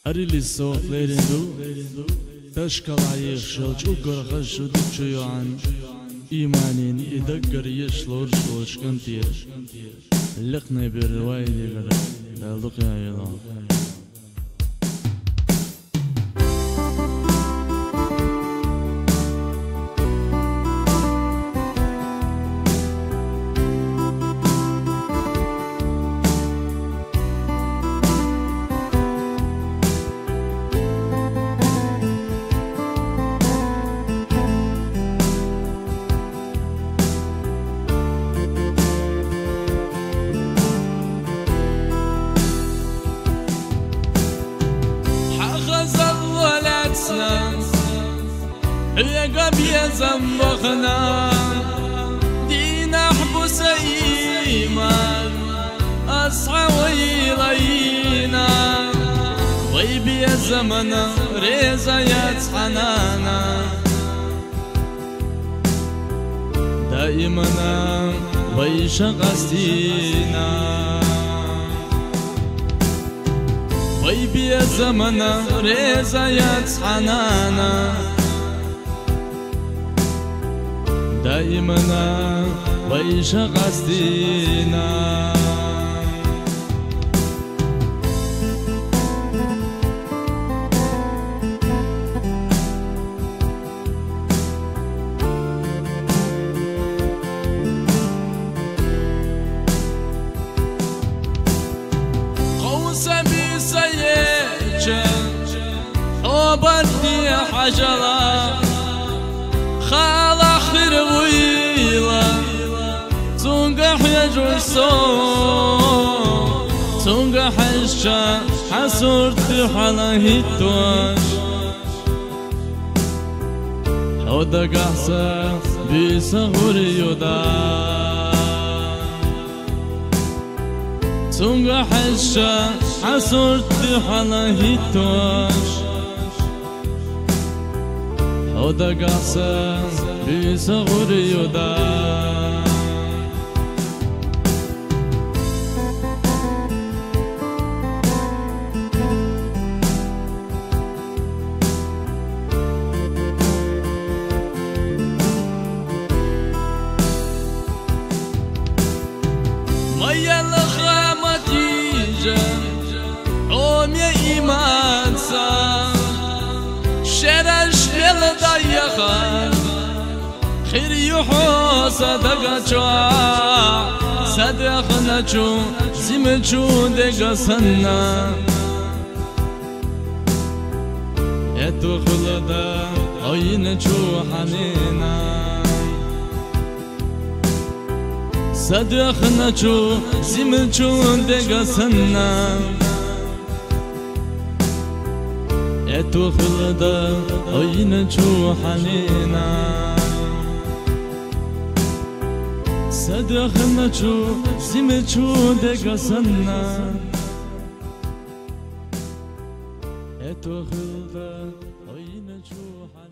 أريلي السوق ليرندو تشكل عيش شلج أقر خش ودكشو عن إيمانين يدقر يشلور شلوش كنتير لقني بالرواية دي لا لقيا يلا يقب يزنبخنا دينا حبس ايمان اصحى ويلينا غيب يا زمن ريزا يتحنانا دائما بيش قصدينا غيب يا زمن ريزا يتحنانا دائما ويش قصدينا قوس بسيجة وبدي حجرة خال آخر ويلا تنقح يجوش صوت تنقح الشا حسرت حلا هيتواش حودك أحسن بيسهور يودا تنقح الشا حسرت حلا هيتواش حودك أحسن بيسهور يودا ميا الخامة يجا أمي إيمان سا شرش بالضيخة خير يحو صدقة شوع صدقنا شو زمشو دقا سنة يدخل دا عين شو حنينا صدقنا شو زمشو دقا سنة يدخل دا عين شو حنينا صدقنا شو زمشو دقا سنة يدخل دا عين شو حنينا